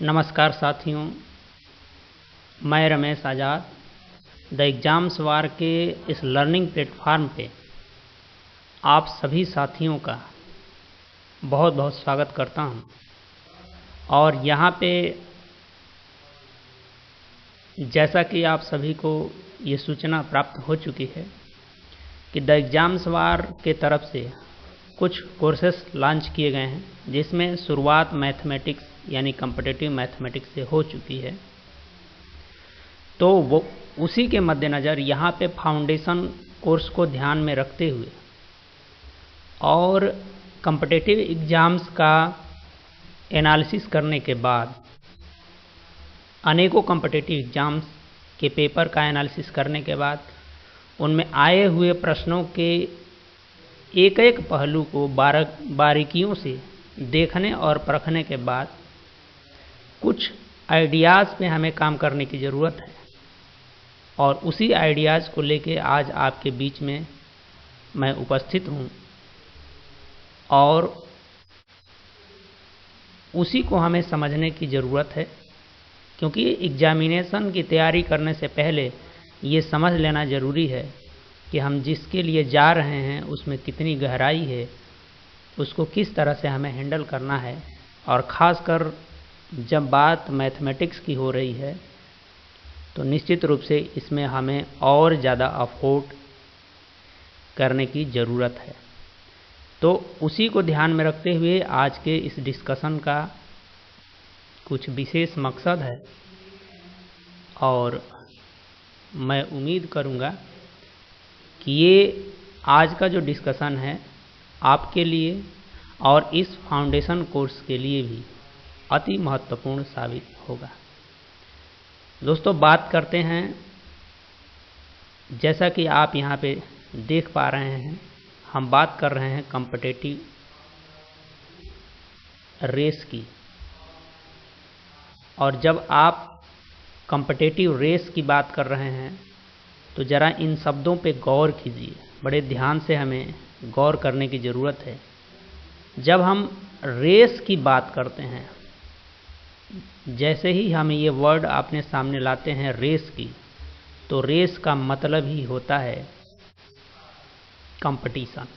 नमस्कार साथियों, मैं रमेश आज़ाद द एग्ज़ाम्स वार के इस लर्निंग प्लेटफार्म पे आप सभी साथियों का बहुत बहुत स्वागत करता हूं। और यहाँ पे जैसा कि आप सभी को ये सूचना प्राप्त हो चुकी है कि द एग्ज़ाम्स वार के तरफ से कुछ कोर्सेस लॉन्च किए गए हैं, जिसमें शुरुआत मैथमेटिक्स यानी कॉम्पिटिटिव मैथमेटिक्स से हो चुकी है। तो वो उसी के मद्देनज़र यहाँ पे फाउंडेशन कोर्स को ध्यान में रखते हुए और कॉम्पिटिटिव एग्ज़ाम्स का एनालिसिस करने के बाद, अनेकों कॉम्पिटिटिव एग्ज़ाम्स के पेपर का एनालिसिस करने के बाद, उनमें आए हुए प्रश्नों के एक एक पहलू को बारीकियों से देखने और परखने के बाद कुछ आइडियाज़ पे हमें काम करने की ज़रूरत है। और उसी आइडियाज़ को लेके आज आपके बीच में मैं उपस्थित हूँ और उसी को हमें समझने की ज़रूरत है, क्योंकि एग्जामिनेशन की तैयारी करने से पहले ये समझ लेना ज़रूरी है कि हम जिसके लिए जा रहे हैं उसमें कितनी गहराई है, उसको किस तरह से हमें हैंडल करना है। और ख़ासकर जब बात मैथमेटिक्स की हो रही है तो निश्चित रूप से इसमें हमें और ज़्यादा अफोर्ट करने की ज़रूरत है। तो उसी को ध्यान में रखते हुए आज के इस डिस्कशन का कुछ विशेष मकसद है, और मैं उम्मीद करूँगा कि ये आज का जो डिस्कशन है आपके लिए और इस फाउंडेशन कोर्स के लिए भी अति महत्वपूर्ण साबित होगा। दोस्तों, बात करते हैं, जैसा कि आप यहाँ पे देख पा रहे हैं, हम बात कर रहे हैं कॉम्पिटिटिव रेस की। और जब आप कॉम्पिटिटिव रेस की बात कर रहे हैं तो ज़रा इन शब्दों पे गौर कीजिए, बड़े ध्यान से हमें गौर करने की ज़रूरत है। जब हम रेस की बात करते हैं, जैसे ही हम ये वर्ड अपने सामने लाते हैं रेस की, तो रेस का मतलब ही होता है कंपटीशन।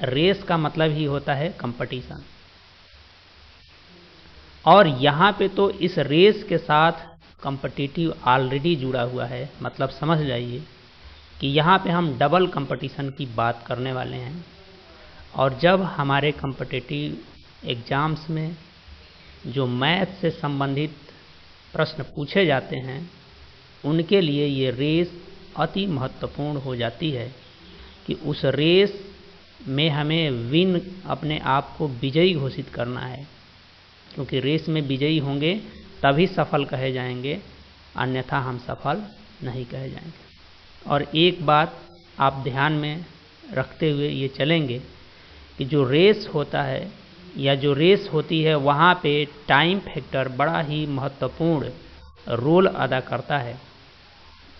रेस का मतलब ही होता है कंपटीशन। और यहाँ पे तो इस रेस के साथ कॉम्पिटिटिव ऑलरेडी जुड़ा हुआ है। मतलब समझ जाइए कि यहाँ पे हम डबल कंपटीशन की बात करने वाले हैं। और जब हमारे कॉम्पिटिटिव एग्ज़ाम्स में जो मैथ से संबंधित प्रश्न पूछे जाते हैं, उनके लिए ये रेस अति महत्वपूर्ण हो जाती है कि उस रेस में हमें अपने आप को विजयी घोषित करना है। क्योंकि रेस में विजयी होंगे तभी सफल कहे जाएंगे, अन्यथा हम सफल नहीं कहे जाएंगे। और एक बात आप ध्यान में रखते हुए ये चलेंगे कि जो रेस होता है या जो रेस होती है, वहाँ पे टाइम फैक्टर बड़ा ही महत्वपूर्ण रोल अदा करता है।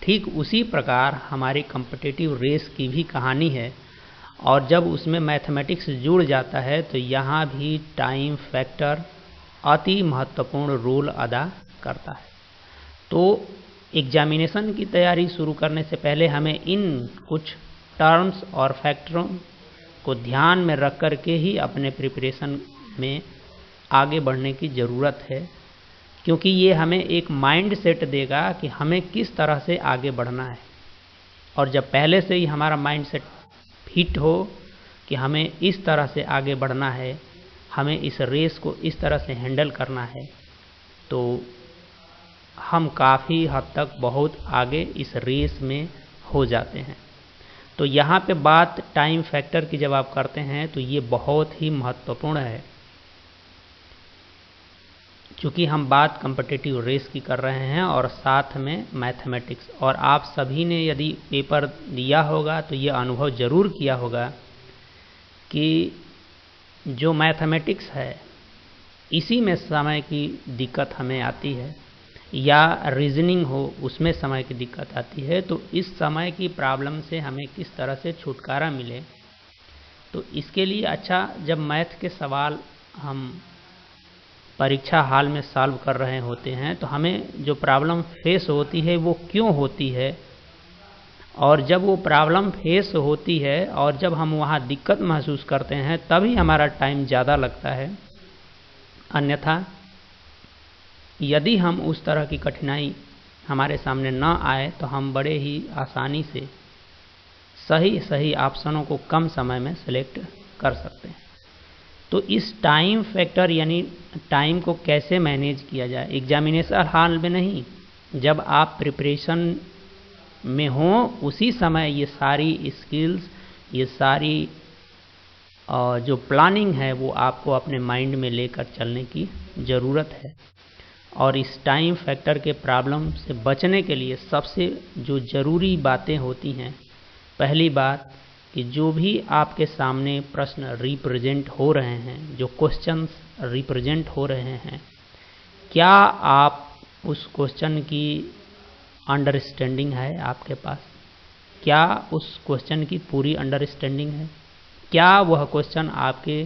ठीक उसी प्रकार हमारी कॉम्पिटिटिव रेस की भी कहानी है, और जब उसमें मैथमेटिक्स जुड़ जाता है तो यहाँ भी टाइम फैक्टर अति महत्वपूर्ण रोल अदा करता है। तो एग्जामिनेशन की तैयारी शुरू करने से पहले हमें इन कुछ टर्म्स और फैक्टरों को ध्यान में रख कर के ही अपने प्रिपरेशन में आगे बढ़ने की ज़रूरत है, क्योंकि ये हमें एक माइंड सेट देगा कि हमें किस तरह से आगे बढ़ना है। और जब पहले से ही हमारा माइंड सेट फिट हो कि हमें इस तरह से आगे बढ़ना है, हमें इस रेस को इस तरह से हैंडल करना है, तो हम काफ़ी हद तक बहुत आगे इस रेस में हो जाते हैं। तो यहाँ पे बात टाइम फैक्टर की जब आप करते हैं तो ये बहुत ही महत्वपूर्ण है, क्योंकि हम बात कॉम्पिटिटिव रेस की कर रहे हैं और साथ में मैथमेटिक्स। और आप सभी ने यदि पेपर दिया होगा तो ये अनुभव ज़रूर किया होगा कि जो मैथमेटिक्स है, इसी में समय की दिक्कत हमें आती है, या रीजनिंग हो उसमें समय की दिक्कत आती है। तो इस समय की प्रॉब्लम से हमें किस तरह से छुटकारा मिले, तो इसके लिए अच्छा, जब मैथ के सवाल हम परीक्षा हाल में सॉल्व कर रहे होते हैं तो हमें जो प्रॉब्लम फेस होती है वो क्यों होती है, और जब वो प्रॉब्लम फेस होती है और जब हम वहाँ दिक्कत महसूस करते हैं तभी हमारा टाइम ज़्यादा लगता है। अन्यथा यदि हम उस तरह की कठिनाई हमारे सामने न आए तो हम बड़े ही आसानी से सही ऑप्शनों को कम समय में सेलेक्ट कर सकते हैं। तो इस टाइम फैक्टर यानी टाइम को कैसे मैनेज किया जाए, एग्जामिनेशन हॉल में नहीं, जब आप प्रिपरेशन में हो उसी समय ये सारी स्किल्स, ये सारी जो प्लानिंग है वो आपको अपने माइंड में लेकर चलने की ज़रूरत है। और इस टाइम फैक्टर के प्रॉब्लम से बचने के लिए सबसे जो ज़रूरी बातें होती हैं, पहली बात कि जो भी आपके सामने प्रश्न रिप्रेजेंट हो रहे हैं, जो क्वेश्चंस रिप्रेजेंट हो रहे हैं, क्या आप उस क्वेश्चन की अंडरस्टैंडिंग है आपके पास? क्या उस क्वेश्चन की पूरी अंडरस्टैंडिंग है? क्या वह क्वेश्चन आपके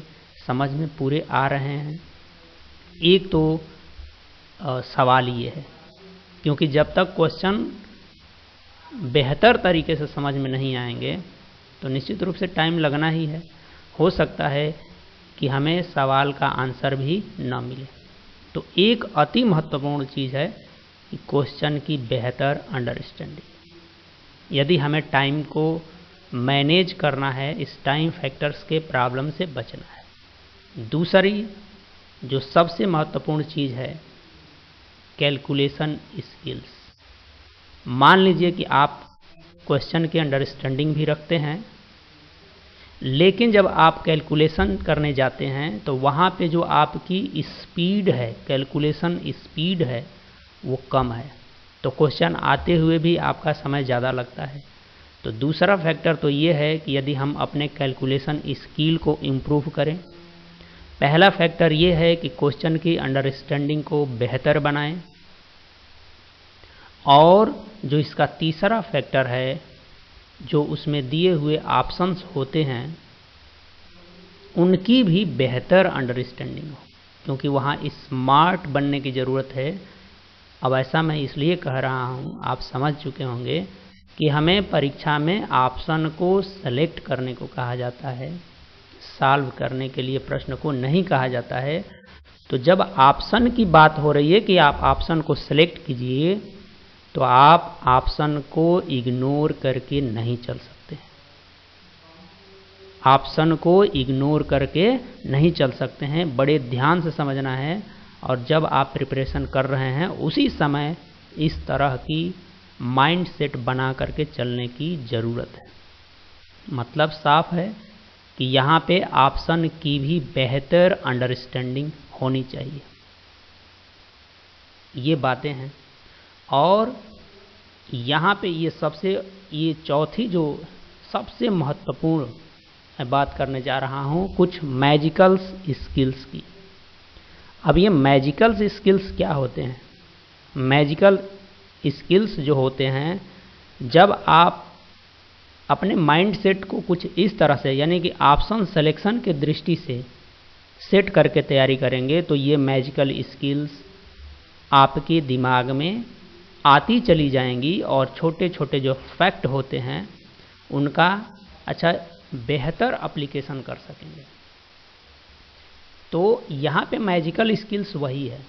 समझ में पूरे आ रहे हैं? एक तो सवाल ये है, क्योंकि जब तक क्वेश्चन बेहतर तरीके से समझ में नहीं आएंगे तो निश्चित रूप से टाइम लगना ही है। हो सकता है कि हमें सवाल का आंसर भी न मिले। तो एक अति महत्वपूर्ण चीज़ है कि क्वेश्चन की बेहतर अंडरस्टैंडिंग। यदि हमें टाइम को मैनेज करना है, इस टाइम फैक्टर्स के प्रॉब्लम से बचना है। दूसरी जो सबसे महत्वपूर्ण चीज़ है, कैलकुलेशन स्किल्स। मान लीजिए कि आप क्वेश्चन की अंडरस्टैंडिंग भी रखते हैं, लेकिन जब आप कैलकुलेशन करने जाते हैं तो वहाँ पे जो आपकी स्पीड है, कैलकुलेशन स्पीड है, वो कम है, तो क्वेश्चन आते हुए भी आपका समय ज़्यादा लगता है। तो दूसरा फैक्टर तो ये है कि यदि हम अपने कैलकुलेशन स्किल को इम्प्रूव करें, पहला फैक्टर ये है कि क्वेश्चन की अंडरस्टैंडिंग को बेहतर बनाएं, और जो इसका तीसरा फैक्टर है, जो उसमें दिए हुए ऑप्शंस होते हैं उनकी भी बेहतर अंडरस्टैंडिंग हो, क्योंकि वहाँ स्मार्ट बनने की ज़रूरत है। अब ऐसा मैं इसलिए कह रहा हूँ, आप समझ चुके होंगे कि हमें परीक्षा में ऑप्शन को सेलेक्ट करने को कहा जाता है, सॉल्व करने के लिए प्रश्न को नहीं कहा जाता है। तो जब ऑप्शन की बात हो रही है कि आप ऑप्शन को सेलेक्ट कीजिए, तो आप ऑप्शन को इग्नोर करके नहीं चल सकते। ऑप्शन को इग्नोर करके नहीं चल सकते हैं, बड़े ध्यान से समझना है। और जब आप प्रिपरेशन कर रहे हैं उसी समय इस तरह की माइंड सेट बना करके चलने की ज़रूरत है। मतलब साफ है कि यहाँ पे ऑप्शन की भी बेहतर अंडरस्टैंडिंग होनी चाहिए। ये बातें हैं। और यहाँ पे ये चौथी जो सबसे महत्वपूर्ण मैं बात करने जा रहा हूँ, कुछ मैजिकल स्किल्स की। अब ये मैजिकल स्किल्स क्या होते हैं? मैजिकल स्किल्स जो होते हैं, जब आप अपने माइंड सेट को कुछ इस तरह से, यानी कि ऑप्शन सिलेक्शन के दृष्टि से सेट करके तैयारी करेंगे, तो ये मैजिकल स्किल्स आपके दिमाग में आती चली जाएंगी और छोटे छोटे जो फैक्ट होते हैं उनका बेहतर एप्लीकेशन कर सकेंगे। तो यहाँ पे मैजिकल स्किल्स वही है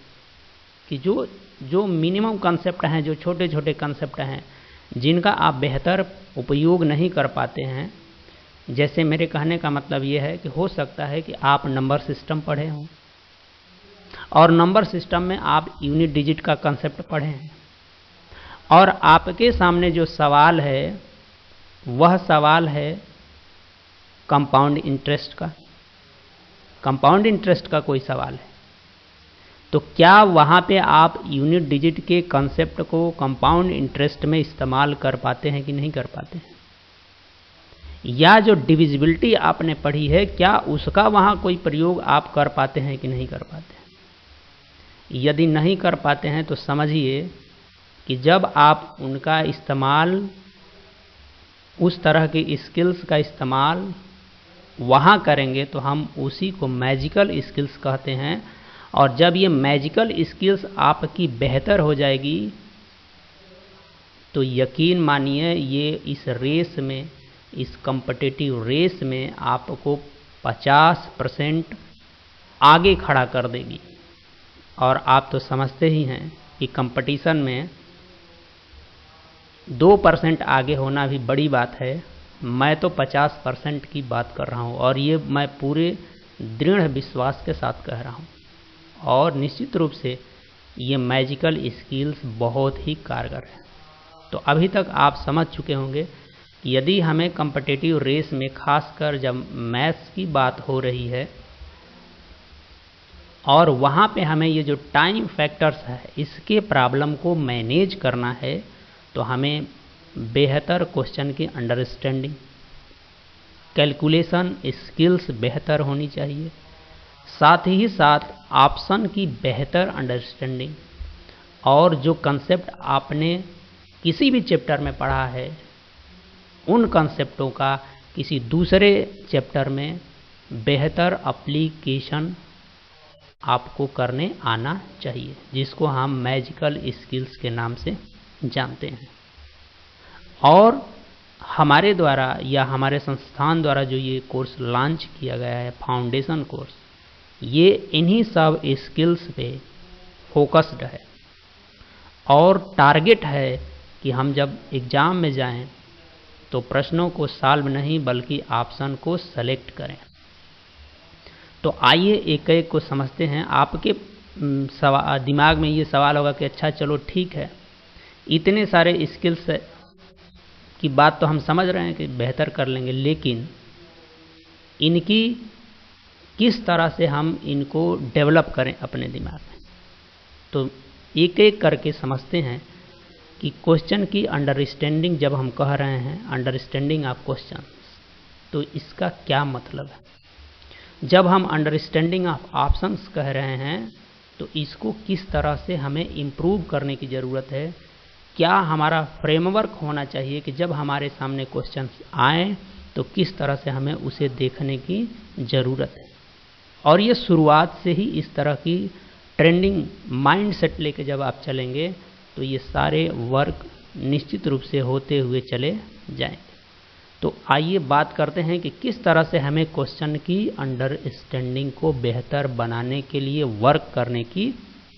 कि जो मिनिमम कंसेप्ट हैं, जो छोटे छोटे कंसेप्ट हैं जिनका आप बेहतर उपयोग नहीं कर पाते हैं। जैसे मेरे कहने का मतलब ये है कि हो सकता है कि आप नंबर सिस्टम पढ़े हों और नंबर सिस्टम में आप यूनिट डिजिट का कंसेप्ट पढ़े हैं, और आपके सामने जो सवाल है वह सवाल है कंपाउंड इंटरेस्ट का। कंपाउंड इंटरेस्ट का कोई सवाल है, तो क्या वहाँ पे आप यूनिट डिजिट के कंसेप्ट को कंपाउंड इंटरेस्ट में इस्तेमाल कर पाते हैं कि नहीं कर पाते हैं? या जो डिविजिबिलिटी आपने पढ़ी है, क्या उसका वहाँ कोई प्रयोग आप कर पाते हैं कि नहीं कर पाते हैं? यदि नहीं कर पाते हैं तो समझिए कि जब आप उनका इस्तेमाल, उस तरह की स्किल्स का इस्तेमाल वहाँ करेंगे तो हम उसी को मैजिकल स्किल्स कहते हैं। और जब ये मैजिकल स्किल्स आपकी बेहतर हो जाएगी तो यकीन मानिए ये इस रेस में, इस कॉम्पिटिटिव रेस में आपको 50% आगे खड़ा कर देगी। और आप तो समझते ही हैं कि कंपटीशन में 2% आगे होना भी बड़ी बात है। मैं तो 50% की बात कर रहा हूँ और ये मैं पूरे दृढ़ विश्वास के साथ कह रहा हूँ। और निश्चित रूप से ये मैजिकल स्किल्स बहुत ही कारगर है। तो अभी तक आप समझ चुके होंगे कि यदि हमें कॉम्पिटिटिव रेस में, खासकर जब मैथ्स की बात हो रही है और वहाँ पे हमें ये जो टाइम फैक्टर्स है इसके प्रॉब्लम को मैनेज करना है, तो हमें बेहतर क्वेश्चन की अंडरस्टैंडिंग, कैलकुलेशन स्किल्स बेहतर होनी चाहिए। साथ ही साथ ऑप्शन की बेहतर अंडरस्टैंडिंग, और जो कंसेप्ट आपने किसी भी चैप्टर में पढ़ा है उन कंसेप्टों का किसी दूसरे चैप्टर में बेहतर एप्लीकेशन आपको करने आना चाहिए, जिसको हम मैजिकल स्किल्स के नाम से जानते हैं। और हमारे द्वारा या हमारे संस्थान द्वारा जो ये कोर्स लॉन्च किया गया है, फाउंडेशन कोर्स, ये इन्हीं सब स्किल्स पे फोकस्ड है। और टारगेट है कि हम जब एग्ज़ाम में जाएं तो प्रश्नों को सॉल्व नहीं बल्कि ऑप्शन को सेलेक्ट करें। तो आइए एक एक को समझते हैं। आपके दिमाग में ये सवाल होगा कि अच्छा चलो ठीक है, इतने सारे स्किल्स की बात तो हम समझ रहे हैं कि बेहतर कर लेंगे, लेकिन इनकी किस तरह से हम इनको डेवलप करें अपने दिमाग में। तो एक एक करके समझते हैं कि क्वेश्चन की अंडरस्टैंडिंग जब हम कह रहे हैं, अंडरस्टैंडिंग ऑफ क्वेश्चन, तो इसका क्या मतलब है। जब हम अंडरस्टैंडिंग ऑफ ऑप्शंस कह रहे हैं तो इसको किस तरह से हमें इम्प्रूव करने की ज़रूरत है, क्या हमारा फ्रेमवर्क होना चाहिए कि जब हमारे सामने क्वेश्चन आए तो किस तरह से हमें उसे देखने की ज़रूरत है। और ये शुरुआत से ही इस तरह की ट्रेंडिंग माइंड सेट लेके जब आप चलेंगे तो ये सारे वर्क निश्चित रूप से होते हुए चले जाएंगे। तो आइए बात करते हैं कि किस तरह से हमें क्वेश्चन की अंडरस्टैंडिंग को बेहतर बनाने के लिए वर्क करने की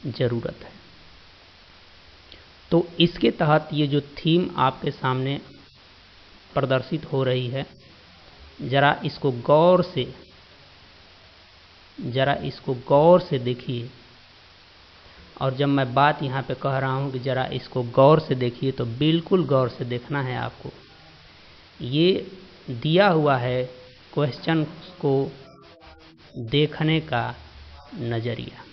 ज़रूरत है। तो इसके तहत ये जो थीम आपके सामने प्रदर्शित हो रही है, ज़रा इसको गौर से देखिए। और जब मैं बात यहाँ पे कह रहा हूँ कि ज़रा इसको गौर से देखिए, तो बिल्कुल गौर से देखना है आपको। ये दिया हुआ है क्वेश्चन को देखने का नज़रिया,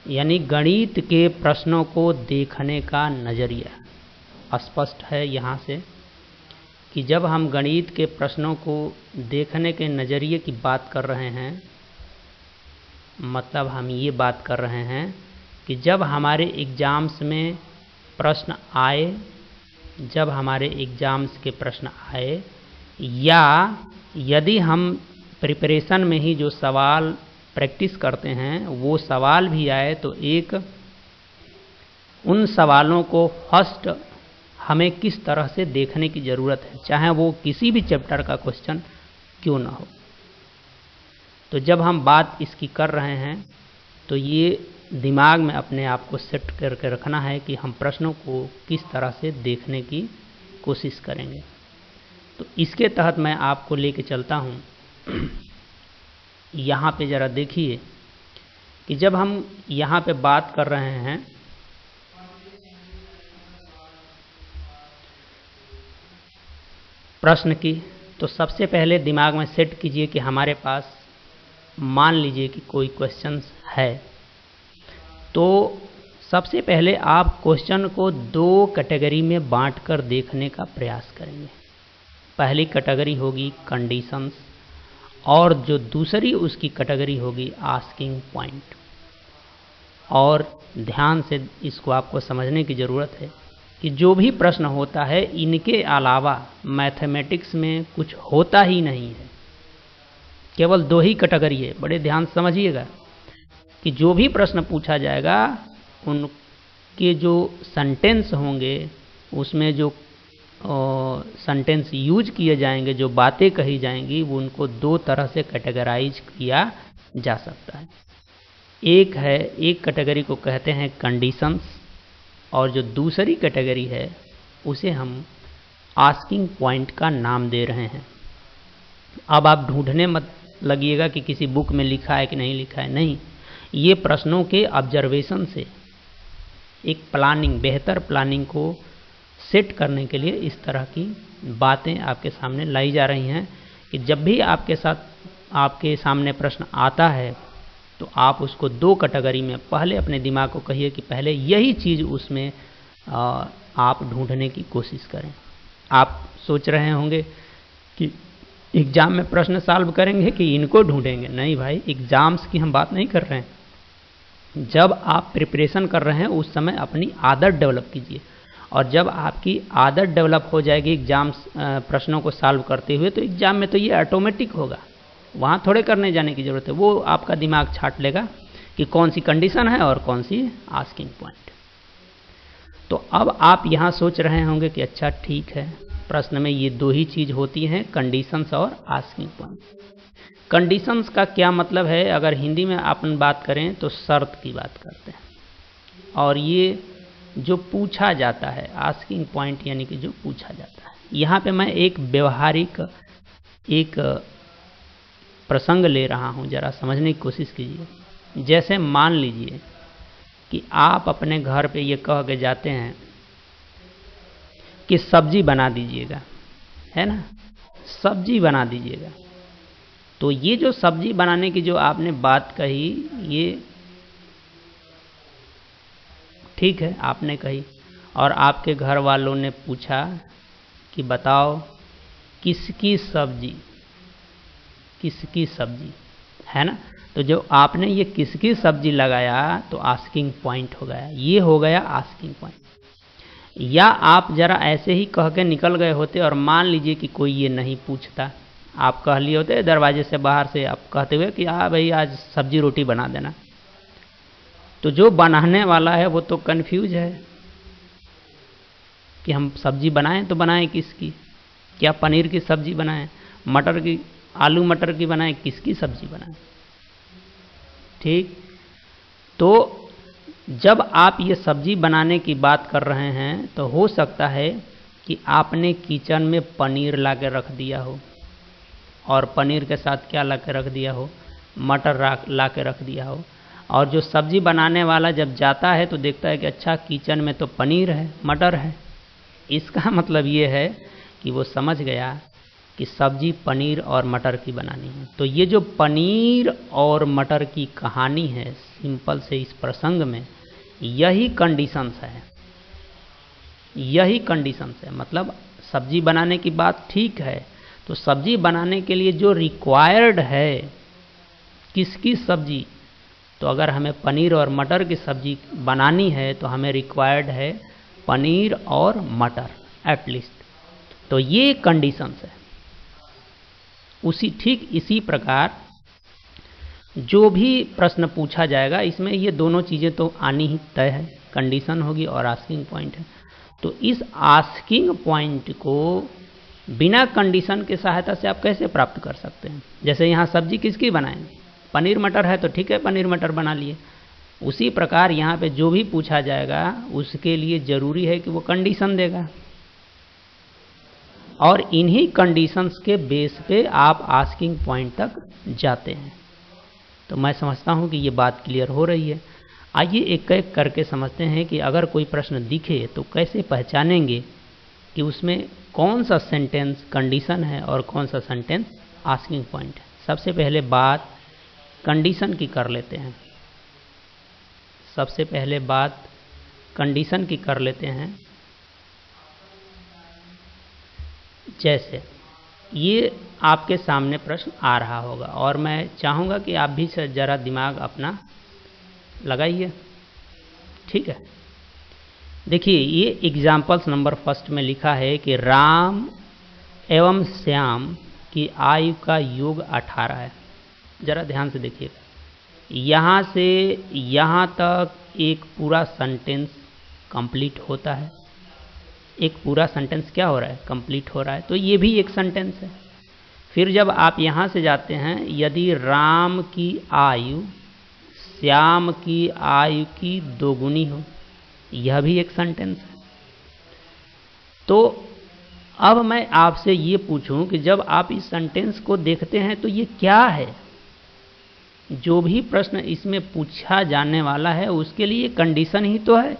यानी गणित के प्रश्नों को देखने का नज़रिया। स्पष्ट है यहाँ से कि जब हम गणित के प्रश्नों को देखने के नज़रिए की बात कर रहे हैं, मतलब हम ये बात कर रहे हैं कि जब हमारे एग्ज़ाम्स में प्रश्न आए, जब हमारे एग्ज़ाम्स के प्रश्न आए, या यदि हम प्रिपरेशन में ही जो सवाल प्रैक्टिस करते हैं वो सवाल भी आए, तो एक उन सवालों को फर्स्ट हमें किस तरह से देखने की ज़रूरत है, चाहे वो किसी भी चैप्टर का क्वेश्चन क्यों ना हो। तो जब हम बात इसकी कर रहे हैं तो ये दिमाग में अपने आप को सेट करके रखना है कि हम प्रश्नों को किस तरह से देखने की कोशिश करेंगे। तो इसके तहत मैं आपको लेके चलता हूँ। यहाँ पे ज़रा देखिए कि जब हम यहाँ पे बात कर रहे हैं प्रश्न की, तो सबसे पहले दिमाग में सेट कीजिए कि हमारे पास मान लीजिए कि कोई क्वेश्चन है। तो सबसे पहले आप क्वेश्चन को 2 कैटेगरी में बांटकर देखने का प्रयास करेंगे। पहली कैटेगरी होगी कंडीशंस और जो दूसरी उसकी कैटेगरी होगी आस्किंग पॉइंट। और ध्यान से इसको आपको समझने की ज़रूरत है कि जो भी प्रश्न होता है इनके अलावा मैथमेटिक्स में कुछ होता ही नहीं है। केवल 2 ही कैटेगरी है। बड़े ध्यान से समझिएगा कि जो भी प्रश्न पूछा जाएगा उनके जो सेंटेंस होंगे, उसमें जो सेंटेंस यूज किए जाएंगे, जो बातें कही जाएंगी, वो उनको 2 तरह से कैटेगराइज किया जा सकता है। एक कैटेगरी को कहते हैं कंडीशंस, और जो दूसरी कैटेगरी है उसे हम आस्किंग पॉइंट का नाम दे रहे हैं। अब आप ढूंढने मत लगिएगा कि किसी बुक में लिखा है कि नहीं लिखा है, नहीं, ये प्रश्नों के ऑब्जर्वेशन से एक प्लानिंग, बेहतर प्लानिंग को सेट करने के लिए इस तरह की बातें आपके सामने लाई जा रही हैं कि जब भी आपके सामने प्रश्न आता है तो आप उसको 2 कैटेगरी में पहले अपने दिमाग को कहिए कि पहले यही चीज़ उसमें आप ढूंढने की कोशिश करें। आप सोच रहे होंगे कि एग्ज़ाम में प्रश्न सॉल्व करेंगे कि इनको ढूंढेंगे। नहीं भाई, एग्ज़ाम्स की हम बात नहीं कर रहे हैं। जब आप प्रिपरेशन कर रहे हैं उस समय अपनी आदत डेवलप कीजिए, और जब आपकी आदत डेवलप हो जाएगी एग्ज़ाम्स प्रश्नों को सॉल्व करते हुए, तो एग्ज़ाम में तो ये ऑटोमेटिक होगा, वहाँ थोड़े करने जाने की ज़रूरत है। वो आपका दिमाग छांट लेगा कि कौन सी कंडीशन है और कौन सी आस्किंग पॉइंट। तो अब आप यहाँ सोच रहे होंगे कि अच्छा ठीक है, प्रश्न में ये 2 ही चीज़ होती हैं, कंडीशंस और आस्किंग पॉइंट। कंडीशंस का क्या मतलब है? अगर हिंदी में अपन बात करें तो शर्त की बात करते हैं, और ये जो पूछा जाता है, आस्किंग पॉइंट यानी कि जो पूछा जाता है। यहाँ पे मैं एक व्यवहारिक एक प्रसंग ले रहा हूँ, ज़रा समझने की कोशिश कीजिए। जैसे मान लीजिए कि आप अपने घर पे ये कह के जाते हैं कि सब्जी बना दीजिएगा, है ना, सब्जी बना दीजिएगा। तो ये जो सब्जी बनाने की जो आपने बात कही, ये ठीक है, आपने कही, और आपके घर वालों ने पूछा कि बताओ किसकी सब्जी, किसकी सब्जी, है ना। तो जो आपने ये किसकी सब्जी लगाया तो आस्किंग पॉइंट हो गया, ये हो गया आस्किंग पॉइंट। या आप जरा ऐसे ही कह के निकल गए होते और मान लीजिए कि कोई ये नहीं पूछता, आप कह लिए होते दरवाजे से बाहर से, आप कहते हुए कि हाँ भाई आज सब्जी रोटी बना देना, तो जो बनाने वाला है वो तो कंफ्यूज है कि हम सब्जी बनाएं तो बनाएं किसकी, क्या पनीर की सब्जी बनाएं, मटर की, आलू मटर की बनाएं, किसकी सब्जी बनाएं। ठीक, तो जब आप ये सब्जी बनाने की बात कर रहे हैं तो हो सकता है कि आपने किचन में पनीर ला के रख दिया हो, और पनीर के साथ क्या ला के रख दिया हो, मटर ला के रख दिया हो, और जो सब्जी बनाने वाला जब जाता है तो देखता है कि अच्छा किचन में तो पनीर है, मटर है। इसका मतलब ये है कि वो समझ गया कि सब्जी पनीर और मटर की बनानी है। तो ये जो पनीर और मटर की कहानी है सिंपल से इस प्रसंग में, यही कंडीशंस है, यही कंडीशंस है। मतलब सब्जी बनाने की बात ठीक है, तो सब्जी बनाने के लिए जो रिक्वायर्ड है, किसकी सब्जी, तो अगर हमें पनीर और मटर की सब्जी बनानी है तो हमें रिक्वायर्ड है पनीर और मटर एटलीस्ट। तो ये कंडीशंस है। ठीक इसी प्रकार जो भी प्रश्न पूछा जाएगा इसमें ये दोनों चीज़ें तो आनी ही तय है, कंडीशन होगी और आस्किंग पॉइंट है। तो इस आस्किंग पॉइंट को बिना कंडीशन के सहायता से आप कैसे प्राप्त कर सकते हैं? जैसे यहाँ सब्जी किसकी बनाएं, पनीर मटर है तो ठीक है पनीर मटर बना लिए। उसी प्रकार यहाँ पे जो भी पूछा जाएगा उसके लिए ज़रूरी है कि वो कंडीशन देगा, और इन्हीं कंडीशंस के बेस पे आप आस्किंग पॉइंट तक जाते हैं। तो मैं समझता हूँ कि ये बात क्लियर हो रही है। आइए एक एक करके समझते हैं कि अगर कोई प्रश्न दिखे तो कैसे पहचानेंगे कि उसमें कौन सा सेंटेंस कंडीशन है और कौन सा सेंटेंस आस्किंग पॉइंट है। सबसे पहले बात कंडीशन की कर लेते हैं। सबसे पहले बात कंडीशन की कर लेते हैं। जैसे ये आपके सामने प्रश्न आ रहा होगा और मैं चाहूँगा कि आप भी ज़रा दिमाग अपना लगाइए, ठीक है। देखिए ये एग्जाम्पल्स नंबर फर्स्ट में लिखा है कि राम एवं श्याम की आयु का योग 18 है। ज़रा ध्यान से देखिएगा, यहाँ से यहाँ तक एक पूरा सेंटेंस कंप्लीट होता है, एक पूरा सेंटेंस क्या हो रहा है, कंप्लीट हो रहा है, तो ये भी एक सेंटेंस है। फिर जब आप यहाँ से जाते हैं, यदि राम की आयु श्याम की आयु की दोगुनी हो, यह भी एक सेंटेंस है। तो अब मैं आपसे ये पूछूं कि जब आप इस सेंटेंस को देखते हैं तो ये क्या है? जो भी प्रश्न इसमें पूछा जाने वाला है उसके लिए कंडीशन ही तो है।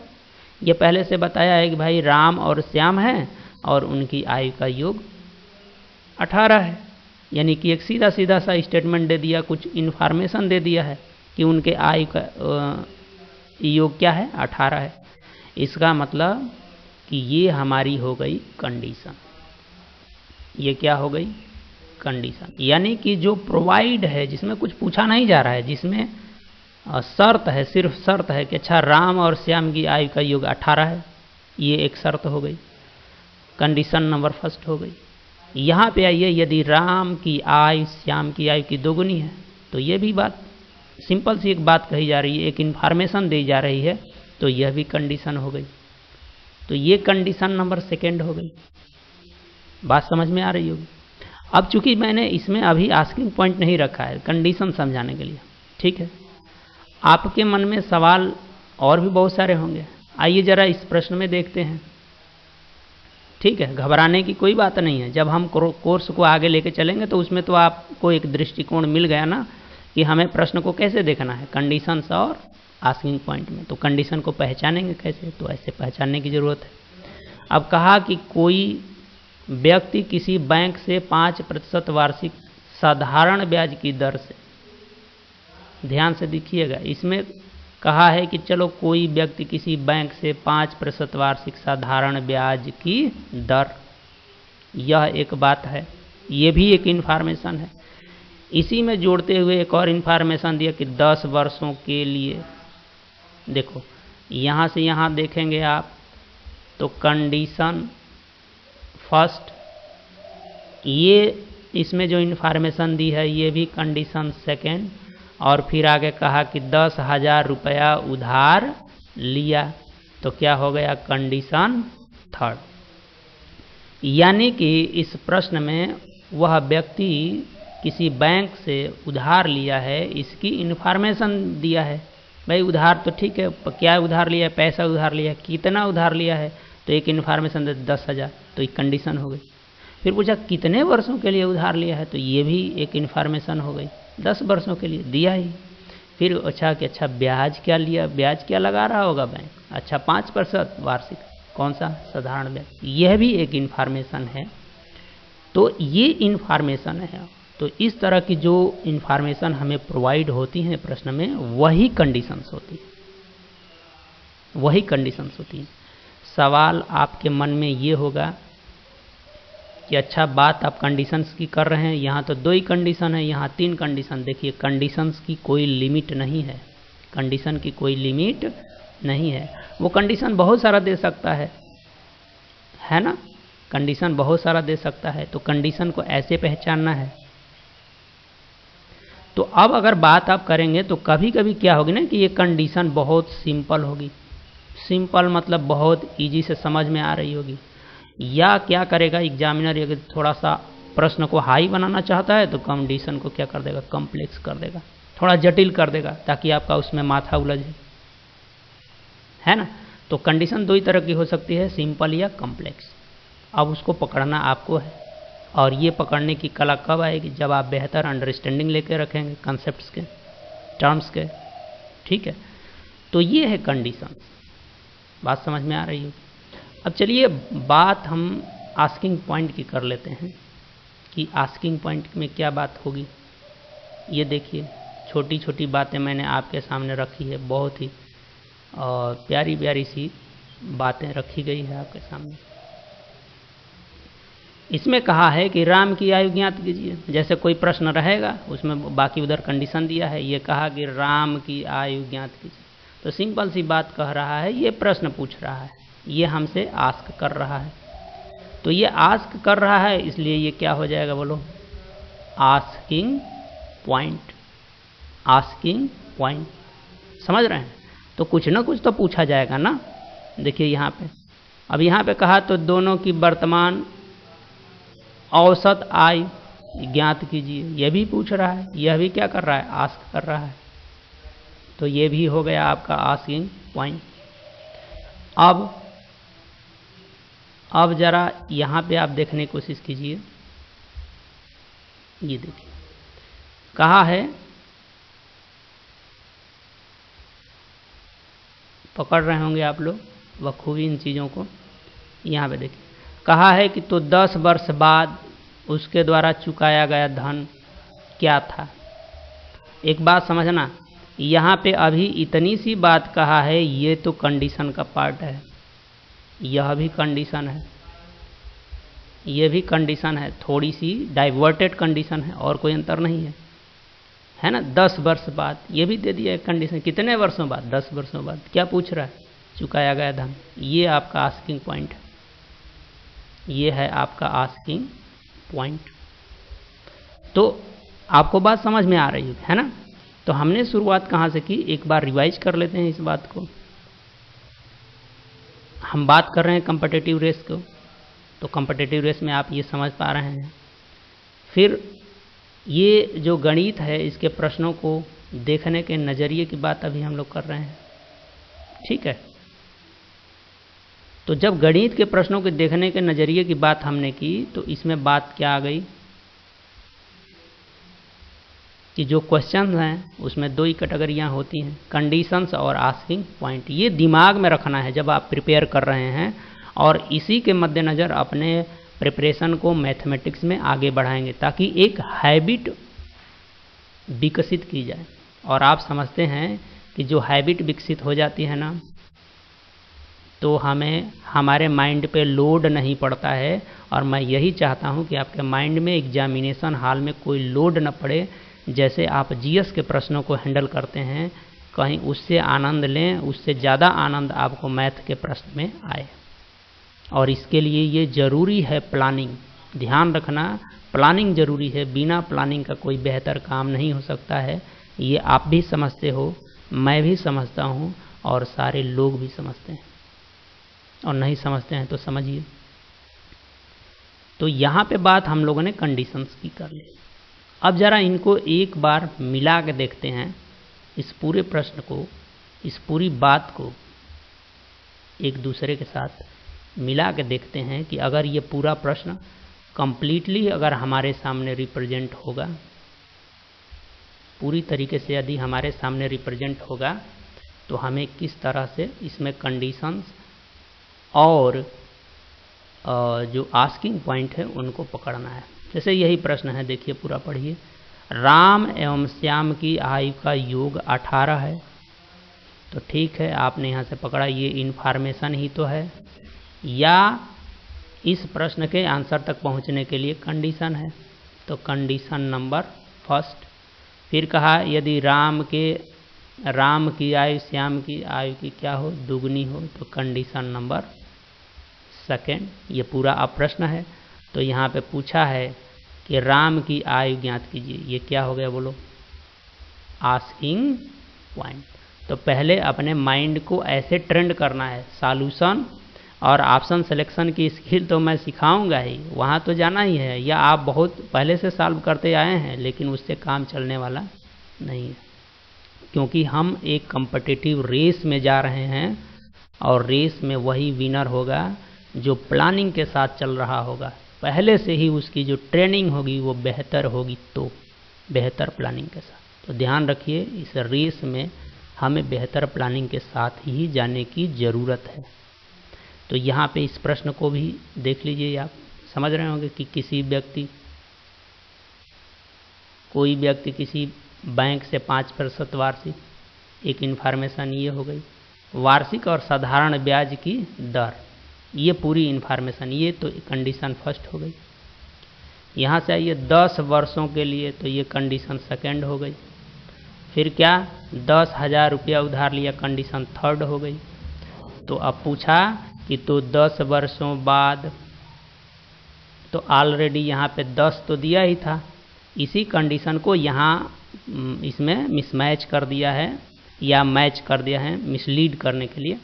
ये पहले से बताया है कि भाई राम और श्याम हैं और उनकी आयु का योग 18 है, यानी कि एक सीधा सीधा सा स्टेटमेंट दे दिया, कुछ इन्फॉर्मेशन दे दिया है कि उनके आयु का योग क्या है, 18 है। इसका मतलब कि ये हमारी हो गई कंडीशन। ये क्या हो गई, कंडीशन, यानी कि जो प्रोवाइड है, जिसमें कुछ पूछा नहीं जा रहा है, जिसमें शर्त है, सिर्फ शर्त है कि अच्छा राम और श्याम की आयु का योग 18 है, ये एक शर्त हो गई, कंडीशन नंबर फर्स्ट हो गई। यहाँ पे आइए, यदि राम की आयु श्याम की आयु की दोगुनी है, तो ये भी बात सिंपल सी एक बात कही जा रही है, एक इन्फॉर्मेशन दी जा रही है, तो यह भी कंडीशन हो गई। तो ये कंडीशन नंबर सेकेंड हो गई। बात समझ में आ रही होगी। अब चूंकि मैंने इसमें अभी आस्किंग पॉइंट नहीं रखा है कंडीशन समझाने के लिए, ठीक है, आपके मन में सवाल और भी बहुत सारे होंगे। आइए जरा इस प्रश्न में देखते हैं, ठीक है। घबराने की कोई बात नहीं है। जब हम कोर्स को आगे लेके चलेंगे तो उसमें तो आपको एक दृष्टिकोण मिल गया ना कि हमें प्रश्न को कैसे देखना है, कंडीशंस और आस्किंग पॉइंट में। तो कंडीशन को पहचानेंगे कैसे, तो ऐसे पहचानने की ज़रूरत है। अब कहा कि कोई व्यक्ति किसी बैंक से 5% वार्षिक साधारण ब्याज की दर से, ध्यान से देखिएगा, इसमें कहा है कि चलो कोई व्यक्ति किसी बैंक से 5% वार्षिक साधारण ब्याज की दर, यह एक बात है, ये भी एक इन्फॉर्मेशन है। इसी में जोड़ते हुए एक और इन्फॉर्मेशन दिया कि 10 वर्षों के लिए। देखो यहाँ से यहाँ देखेंगे आप तो कंडीशन फर्स्ट, ये इसमें जो इन्फॉर्मेशन दी है ये भी कंडीशन सेकेंड, और फिर आगे कहा कि 10,000 रुपया उधार लिया, तो क्या हो गया, कंडीशन थर्ड। यानी कि इस प्रश्न में वह व्यक्ति किसी बैंक से उधार लिया है, इसकी इन्फॉर्मेशन दिया है। भाई उधार तो ठीक है, क्या उधार लिया है, पैसा उधार लिया है, कितना उधार लिया है, तो एक इन्फॉर्मेशन दे 10,000, तो एक कंडीशन हो गई। फिर पूछा कितने वर्षों के लिए उधार लिया है, तो ये भी एक इन्फॉर्मेशन हो गई, 10 वर्षों के लिए दिया ही। फिर अच्छा कि अच्छा ब्याज क्या लिया, ब्याज क्या लगा रहा होगा बैंक, अच्छा 5% वार्षिक, कौन सा, साधारण ब्याज, यह भी एक इन्फॉर्मेशन है। तो ये इन्फॉर्मेशन है। तो इस तरह की जो इन्फॉर्मेशन हमें प्रोवाइड होती हैं प्रश्न में, वही कंडीशंस होती है, वही कंडीशंस होती हैं। सवाल आपके मन में ये होगा कि अच्छा बात आप कंडीशंस की कर रहे हैं, यहाँ तो 2 ही कंडीशन है, यहाँ 3 कंडीशन। देखिए कंडीशंस की कोई लिमिट नहीं है, कंडीशन की कोई लिमिट नहीं है। वो कंडीशन बहुत सारा दे सकता है ना, कंडीशन बहुत सारा दे सकता है। तो कंडीशन को ऐसे पहचानना है। तो अब अगर बात आप करेंगे तो कभी कभी क्या होगी ना कि ये कंडीशन बहुत सिंपल होगी। सिंपल मतलब बहुत इजी से समझ में आ रही होगी। या क्या करेगा एग्जामिनर, अगर थोड़ा सा प्रश्न को हाई बनाना चाहता है तो कंडीशन को क्या कर देगा, कॉम्प्लेक्स कर देगा, थोड़ा जटिल कर देगा, ताकि आपका उसमें माथा उलझे, है ना। तो कंडीशन 2 ही तरह की हो सकती है, सिंपल या कॉम्प्लेक्स। अब उसको पकड़ना आपको है, और ये पकड़ने की कला कब आएगी, जब आप बेहतर अंडरस्टैंडिंग लेके रखेंगे कंसेप्ट्स के, टर्म्स के, ठीक है। तो ये है कंडीशन। बात समझ में आ रही है। अब चलिए बात हम आस्किंग पॉइंट की कर लेते हैं कि आस्किंग पॉइंट में क्या बात होगी। ये देखिए छोटी छोटी बातें मैंने आपके सामने रखी है, बहुत ही प्यारी प्यारी सी बातें रखी गई है आपके सामने। इसमें कहा है कि राम की आयु ज्ञात कीजिए। जैसे कोई प्रश्न रहेगा उसमें बाकी उधर कंडीशन दिया है, ये कहा कि राम की आयु ज्ञात कीजिए। तो सिंपल सी बात कह रहा है, ये प्रश्न पूछ रहा है, ये हमसे आस्क कर रहा है। तो ये आस्क कर रहा है, इसलिए ये क्या हो जाएगा, बोलो, आस्किंग पॉइंट। Asking point. समझ रहे हैं? तो कुछ ना कुछ तो पूछा जाएगा ना। देखिए यहाँ पे, अब यहाँ पे कहा तो दोनों की वर्तमान औसत आय ज्ञात कीजिए, यह भी पूछ रहा है, यह भी क्या कर रहा है, आस्क कर रहा है। तो ये भी हो गया आपका आस्किंग पॉइंट। अब जरा यहाँ पे आप देखने की कोशिश कीजिए। ये देखिए कहा है, पकड़ रहे होंगे आप लोग बखूबी इन चीज़ों को। यहाँ पे देखिए कहा है कि तो 10 वर्ष बाद उसके द्वारा चुकाया गया धन क्या था। एक बात समझना, यहाँ पे अभी इतनी सी बात कहा है, ये तो कंडीशन का पार्ट है, यह भी कंडीशन है, ये भी कंडीशन है, थोड़ी सी डाइवर्टेड कंडीशन है, और कोई अंतर नहीं है ना। 10 वर्ष बाद ये भी दे दिया है कंडीशन, कितने वर्षों बाद, 10 वर्षों बाद। क्या पूछ रहा है, चुकाया गया धन। ये आपका आस्किंग पॉइंट है, ये है आपका आस्किंग पॉइंट। तो आपको बात समझ में आ रही है ना। तो हमने शुरुआत कहाँ से की, एक बार रिवाइज कर लेते हैं इस बात को। हम बात कर रहे हैं कॉम्पिटिटिव रेस को, तो कॉम्पिटिटिव रेस में आप ये समझ पा रहे हैं। फिर ये जो गणित है, इसके प्रश्नों को देखने के नज़रिए की बात अभी हम लोग कर रहे हैं, ठीक है। तो जब गणित के प्रश्नों के देखने के नज़रिए की बात हमने की, तो इसमें बात क्या आ गई कि जो क्वेश्चन हैं उसमें 2 ही कैटेगरियाँ होती हैं, कंडीशंस और आस्किंग पॉइंट। ये दिमाग में रखना है जब आप प्रिपेयर कर रहे हैं, और इसी के मद्देनज़र अपने प्रिपरेशन को मैथमेटिक्स में आगे बढ़ाएंगे, ताकि एक हैबिट विकसित की जाए। और आप समझते हैं कि जो हैबिट विकसित हो जाती है ना, तो हमें हमारे माइंड पे लोड नहीं पड़ता है। और मैं यही चाहता हूँ कि आपके माइंड में एग्जामिनेशन हॉल में कोई लोड न पड़े। जैसे आप जीएस के प्रश्नों को हैंडल करते हैं, कहीं उससे आनंद लें, उससे ज़्यादा आनंद आपको मैथ के प्रश्न में आए। और इसके लिए ये ज़रूरी है प्लानिंग, ध्यान रखना, प्लानिंग ज़रूरी है। बिना प्लानिंग का कोई बेहतर काम नहीं हो सकता है। ये आप भी समझते हो, मैं भी समझता हूँ, और सारे लोग भी समझते हैं। और नहीं समझते हैं तो समझिए। तो यहाँ पे बात हम लोगों ने कंडीशंस की कर ली। अब ज़रा इनको एक बार मिला के देखते हैं, इस पूरे प्रश्न को, इस पूरी बात को एक दूसरे के साथ मिला के देखते हैं कि अगर ये पूरा प्रश्न कंप्लीटली अगर हमारे सामने रिप्रेजेंट होगा, पूरी तरीके से यदि हमारे सामने रिप्रेजेंट होगा, तो हमें किस तरह से इसमें कंडीशंस और जो आस्किंग पॉइंट है उनको पकड़ना है। जैसे यही प्रश्न है, देखिए पूरा पढ़िए। राम एवं श्याम की आयु का योग 18 है। तो ठीक है, आपने यहाँ से पकड़ा, ये इन्फॉर्मेशन ही तो है, या इस प्रश्न के आंसर तक पहुँचने के लिए कंडीशन है। तो कंडीशन नंबर फर्स्ट। फिर कहा यदि राम की आयु श्याम की आयु की क्या हो, दुगनी हो, तो कंडीशन नंबर सेकेंड। ये पूरा अब प्रश्न है। तो यहाँ पे पूछा है कि राम की आयु ज्ञात कीजिए, ये क्या हो गया बोलो, आस्किंग पॉइंट। तो पहले अपने माइंड को ऐसे ट्रेंड करना है, सॉल्यूशन और ऑप्शन सिलेक्शन की स्किल तो मैं सिखाऊंगा ही, वहाँ तो जाना ही है, या आप बहुत पहले से सॉल्व करते आए हैं, लेकिन उससे काम चलने वाला नहीं है। क्योंकि हम एक कॉम्पिटिटिव रेस में जा रहे हैं, और रेस में वही विनर होगा जो प्लानिंग के साथ चल रहा होगा। पहले से ही उसकी जो ट्रेनिंग होगी वो बेहतर होगी, तो बेहतर प्लानिंग के साथ। तो ध्यान रखिए, इस रेस में हमें बेहतर प्लानिंग के साथ ही जाने की ज़रूरत है। तो यहाँ पे इस प्रश्न को भी देख लीजिए, आप समझ रहे होंगे कि कोई व्यक्ति किसी बैंक से 5% वार्षिक, एक इन्फॉर्मेशन ये हो गई, वार्षिक और साधारण ब्याज की दर, ये पूरी इन्फॉर्मेशन, ये तो कंडीशन फर्स्ट हो गई। यहाँ से आइए 10 वर्षों के लिए, तो ये कंडीशन सेकेंड हो गई। फिर क्या, 10,000 रुपया उधार लिया, कंडीशन थर्ड हो गई। तो अब पूछा कि तो 10 वर्षों बाद, तो ऑलरेडी यहाँ पे 10 तो दिया ही था, इसी कंडीशन को यहाँ इसमें मिसमैच कर दिया है या मैच कर दिया है मिसलीड करने के लिए,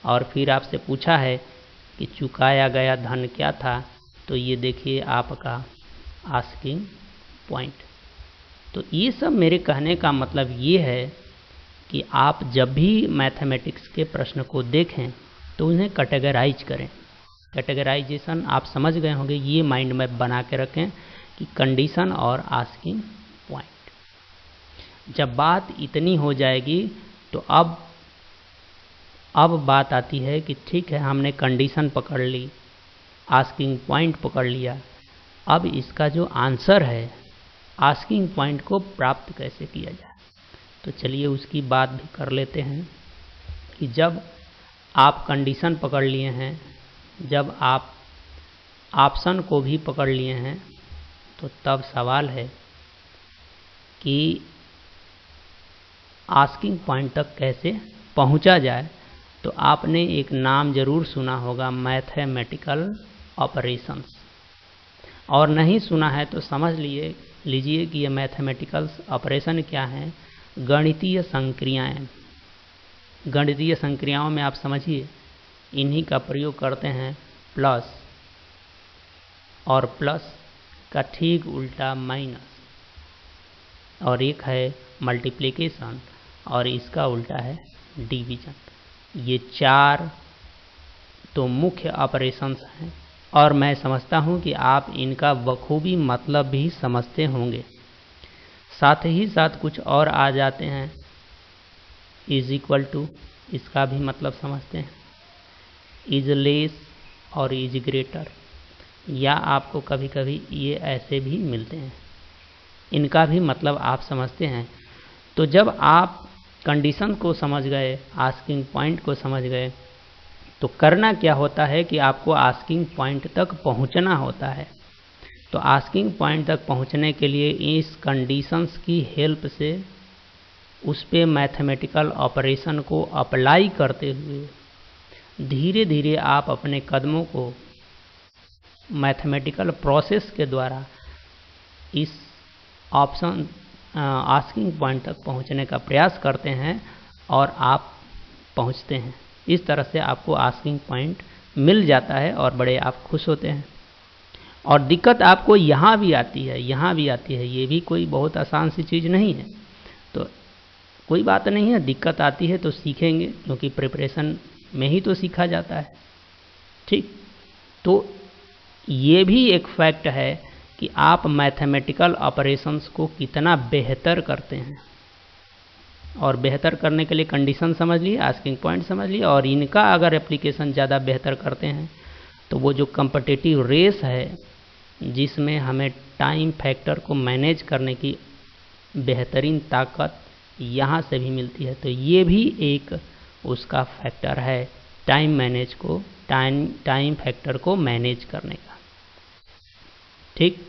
और फिर आपसे पूछा है कि चुकाया गया धन क्या था, तो ये देखिए आपका आस्किंग पॉइंट। तो ये सब मेरे कहने का मतलब ये है कि आप जब भी मैथमेटिक्स के प्रश्न को देखें तो उन्हें कैटेगराइज करें। कैटेगराइजेशन आप समझ गए होंगे, ये माइंड में बना के रखें कि कंडीशन और आस्किंग पॉइंट। जब बात इतनी हो जाएगी तो अब बात आती है कि ठीक है, हमने कंडीशन पकड़ ली, आस्किंग पॉइंट पकड़ लिया, अब इसका जो आंसर है आस्किंग पॉइंट को प्राप्त कैसे किया जाए। तो चलिए उसकी बात भी कर लेते हैं कि जब आप कंडीशन पकड़ लिए हैं, जब आप ऑप्शन को भी पकड़ लिए हैं, तो तब सवाल है कि आस्किंग पॉइंट तक कैसे पहुंचा जाए। तो आपने एक नाम जरूर सुना होगा, मैथमेटिकल ऑपरेशंस, और नहीं सुना है तो समझ लीजिए कि ये मैथमेटिकल ऑपरेशन क्या है। गणितीय संक्रियाएं। गणितीय संक्रियाओं में आप समझिए इन्हीं का प्रयोग करते हैं प्लस, और प्लस का ठीक उल्टा माइनस, और एक है मल्टीप्लिकेशन और इसका उल्टा है डिवीजन। ये 4 तो मुख्य ऑपरेशंस हैं, और मैं समझता हूं कि आप इनका बखूबी मतलब भी समझते होंगे। साथ ही साथ कुछ और आ जाते हैं, इज इक्वल टू, इसका भी मतलब समझते हैं, इज लेस और इज ग्रेटर, या आपको कभी कभी ये ऐसे भी मिलते हैं, इनका भी मतलब आप समझते हैं। तो जब आप कंडीशन को समझ गए, आस्किंग पॉइंट को समझ गए, तो करना क्या होता है कि आपको आस्किंग पॉइंट तक पहुंचना होता है। तो आस्किंग पॉइंट तक पहुंचने के लिए इस कंडीशंस की हेल्प से उस पे मैथमेटिकल ऑपरेशन को अप्लाई करते हुए धीरे धीरे आप अपने कदमों को मैथमेटिकल प्रोसेस के द्वारा इस ऑप्शन आस्किंग पॉइंट तक पहुंचने का प्रयास करते हैं, और आप पहुंचते हैं। इस तरह से आपको आस्किंग पॉइंट मिल जाता है और बड़े आप खुश होते हैं। और दिक्कत आपको यहाँ भी आती है, ये भी कोई बहुत आसान सी चीज़ नहीं है। तो कोई बात नहीं है, दिक्कत आती है तो सीखेंगे, क्योंकि प्रिपरेशन में ही तो सीखा जाता है। ठीक, तो ये भी एक फैक्ट है कि आप मैथमेटिकल ऑपरेशंस को कितना बेहतर करते हैं, और बेहतर करने के लिए कंडीशन समझ लिए, आस्किंग पॉइंट समझ लिए, और इनका अगर एप्लीकेशन ज़्यादा बेहतर करते हैं तो वो जो कॉम्पिटिटिव रेस है जिसमें हमें टाइम फैक्टर को मैनेज करने की बेहतरीन ताकत यहाँ से भी मिलती है। तो ये भी एक उसका फैक्टर है, टाइम फैक्टर को मैनेज करने का। ठीक,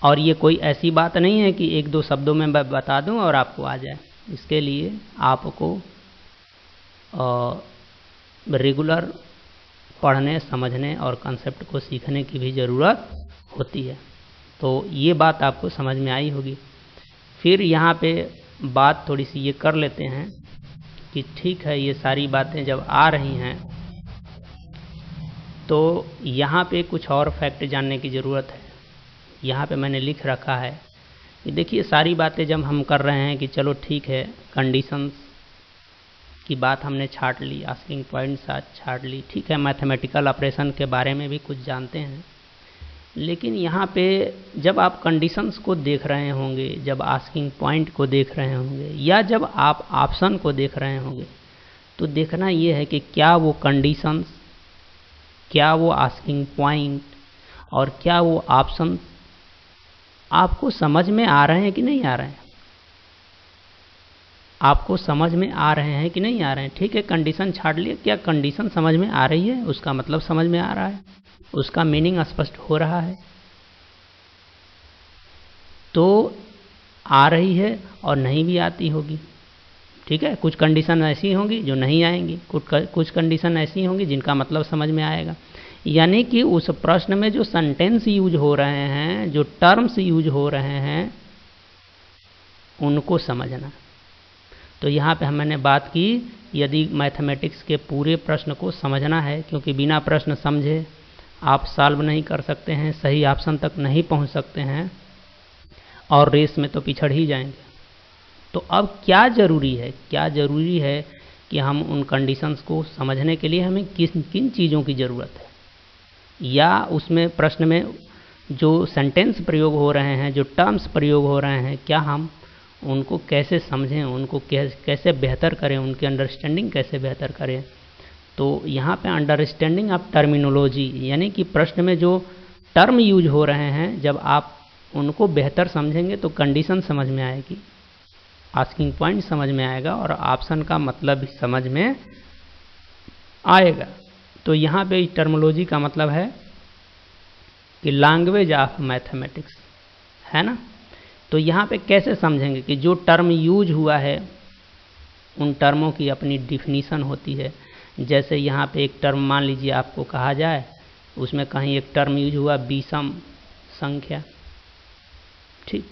और ये कोई ऐसी बात नहीं है कि 1-2 शब्दों में मैं बता दूं और आपको आ जाए। इसके लिए आपको रेगुलर पढ़ने, समझने और कंसेप्ट को सीखने की भी ज़रूरत होती है। तो ये बात आपको समझ में आई होगी। फिर यहाँ पे बात थोड़ी सी ये कर लेते हैं कि ठीक है, ये सारी बातें जब आ रही हैं तो यहाँ पे कुछ और फैक्ट जानने की ज़रूरत है। यहाँ पे मैंने लिख रखा है कि देखिए, सारी बातें जब हम कर रहे हैं कि चलो ठीक है, कंडीशंस की बात हमने छाट ली, आस्किंग पॉइंट छाट ली, ठीक है, मैथमेटिकल ऑपरेशन के बारे में भी कुछ जानते हैं। लेकिन यहाँ पे जब आप कंडीशंस को देख रहे होंगे, जब आस्किंग पॉइंट को देख रहे होंगे, या जब आप ऑप्शन को देख रहे होंगे, तो देखना ये है कि क्या वो कंडीशंस, क्या वो आस्किंग पॉइंट और क्या वो ऑप्शन आपको समझ में आ रहे हैं कि नहीं आ रहे हैं। आपको समझ में आ रहे हैं कि नहीं आ रहे हैं। ठीक है, कंडीशन छाड़ लिए, क्या कंडीशन समझ में आ रही है, उसका मतलब समझ में आ रहा है, उसका मीनिंग स्पष्ट हो रहा है। तो आ रही है और नहीं भी आती होगी। ठीक है, कुछ कंडीशन ऐसी होंगी जो नहीं आएंगी, कुछ कंडीशन ऐसी होंगी जिनका मतलब समझ में आएगा। यानी कि उस प्रश्न में जो सेंटेंस यूज हो रहे हैं, जो टर्म्स यूज हो रहे हैं, उनको समझना। तो यहाँ पे मैंने बात की, यदि मैथमेटिक्स के पूरे प्रश्न को समझना है, क्योंकि बिना प्रश्न समझे आप सॉल्व नहीं कर सकते हैं, सही ऑप्शन तक नहीं पहुँच सकते हैं और रेस में तो पिछड़ ही जाएंगे। तो अब क्या ज़रूरी है कि हम उन कंडीशंस को समझने के लिए हमें किन चीज़ों की ज़रूरत है, या उसमें प्रश्न में जो सेंटेंस प्रयोग हो रहे हैं, जो टर्म्स प्रयोग हो रहे हैं, क्या हम उनको कैसे समझें, उनको कैसे बेहतर करें, उनकी अंडरस्टैंडिंग कैसे बेहतर करें। तो यहाँ पे अंडरस्टैंडिंग ऑफ टर्मिनोलॉजी, यानी कि प्रश्न में जो टर्म यूज हो रहे हैं, जब आप उनको बेहतर समझेंगे तो कंडीशन समझ में आएगी, आस्किंग पॉइंट समझ में आएगा और ऑप्शन का मतलब भी समझ में आएगा। तो यहाँ पे टर्मिनोलॉजी का मतलब है कि लैंग्वेज ऑफ मैथमेटिक्स, है ना। तो यहाँ पे कैसे समझेंगे कि जो टर्म यूज हुआ है उन टर्मों की अपनी डिफिनीशन होती है। जैसे यहाँ पे एक टर्म मान लीजिए आपको कहा जाए, उसमें कहीं एक टर्म यूज हुआ विषम संख्या, ठीक।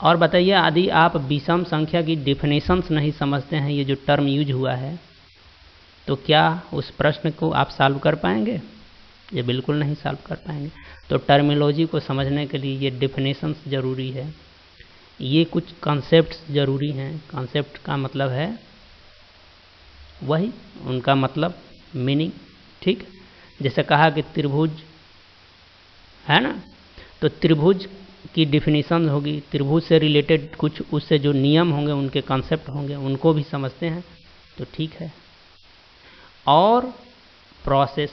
और बताइए, यदि आप विषम संख्या की डिफिनीशंस नहीं समझते हैं, ये जो टर्म यूज हुआ है, तो क्या उस प्रश्न को आप सॉल्व कर पाएंगे? ये बिल्कुल नहीं सॉल्व कर पाएंगे। तो टर्मिनोलॉजी को समझने के लिए ये डिफिनीशंस ज़रूरी है, ये कुछ कॉन्सेप्ट्स ज़रूरी हैं। कॉन्सेप्ट का मतलब है वही, उनका मतलब मीनिंग, ठीक। जैसे कहा कि त्रिभुज है ना, तो त्रिभुज की डिफिनीशन होगी, त्रिभुज से रिलेटेड कुछ उससे जो नियम होंगे, उनके कॉन्सेप्ट होंगे, उनको भी समझते हैं तो ठीक है। और प्रोसेस,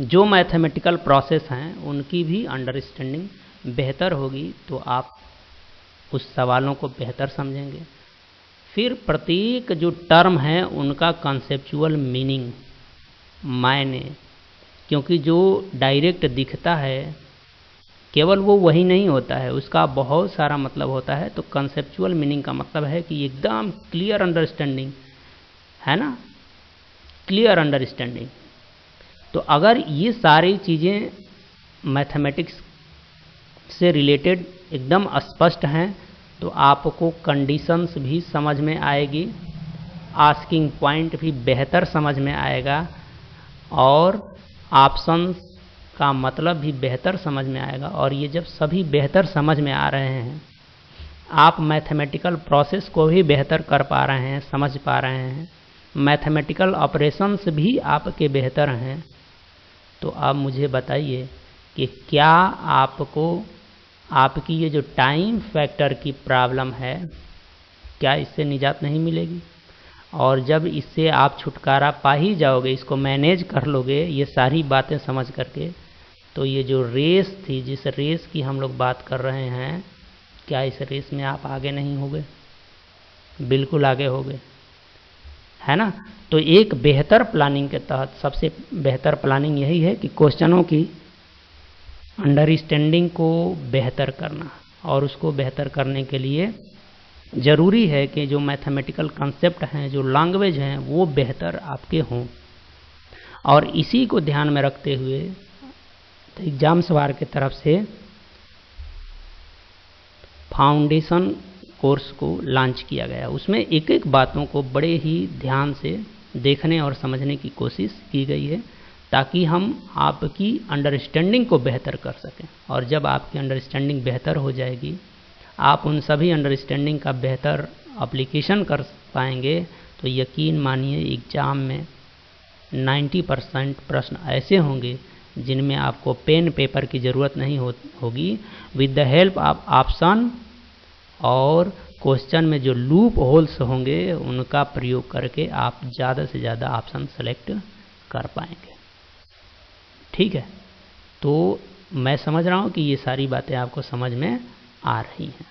जो मैथमेटिकल प्रोसेस हैं उनकी भी अंडरस्टैंडिंग बेहतर होगी तो आप उस सवालों को बेहतर समझेंगे। फिर प्रत्येक जो टर्म है उनका कॉन्सेप्चुअल मीनिंग, मायने, क्योंकि जो डायरेक्ट दिखता है केवल वो वही नहीं होता है, उसका बहुत सारा मतलब होता है। तो कॉन्सेप्चुअल मीनिंग का मतलब है कि एकदम क्लियर अंडरस्टैंडिंग, है ना, क्लियर अंडरस्टैंडिंग। तो अगर ये सारी चीज़ें मैथमेटिक्स से रिलेटेड एकदम स्पष्ट हैं तो आपको कंडीशंस भी समझ में आएगी, आस्किंग पॉइंट भी बेहतर समझ में आएगा और ऑप्शंस का मतलब भी बेहतर समझ में आएगा। और ये जब सभी बेहतर समझ में आ रहे हैं, आप मैथमेटिकल प्रोसेस को भी बेहतर कर पा रहे हैं, समझ पा रहे हैं, मैथमेटिकल ऑपरेशंस भी आपके बेहतर हैं, तो आप मुझे बताइए कि क्या आपको आपकी ये जो टाइम फैक्टर की प्रॉब्लम है, क्या इससे निजात नहीं मिलेगी? और जब इससे आप छुटकारा पा ही जाओगे, इसको मैनेज कर लोगे ये सारी बातें समझ करके, तो ये जो रेस थी, जिस रेस की हम लोग बात कर रहे हैं, क्या इस रेस में आप आगे नहीं होगे? बिल्कुल आगे होगे, है ना। तो एक बेहतर प्लानिंग के तहत सबसे बेहतर प्लानिंग यही है कि क्वेश्चनों की अंडरस्टैंडिंग को बेहतर करना, और उसको बेहतर करने के लिए ज़रूरी है कि जो मैथमेटिकल कंसेप्ट हैं, जो लैंग्वेज हैं, वो बेहतर आपके हों। और इसी को ध्यान में रखते हुए एग्जाम सवार की तरफ से फाउंडेशन कोर्स को लॉन्च किया गया। उसमें एक एक बातों को बड़े ही ध्यान से देखने और समझने की कोशिश की गई है, ताकि हम आपकी अंडरस्टैंडिंग को बेहतर कर सकें। और जब आपकी अंडरस्टैंडिंग बेहतर हो जाएगी, आप उन सभी अंडरस्टैंडिंग का बेहतर एप्लीकेशन कर पाएंगे, तो यकीन मानिए एग्ज़ाम में 90% प्रश्न ऐसे होंगे जिनमें आपको पेन पेपर की ज़रूरत नहीं होगी। With the help of option और क्वेश्चन में जो लूप होल्स होंगे उनका प्रयोग करके आप ज़्यादा से ज़्यादा ऑप्शन सेलेक्ट कर पाएंगे, ठीक है। तो मैं समझ रहा हूँ कि ये सारी बातें आपको समझ में आ रही हैं।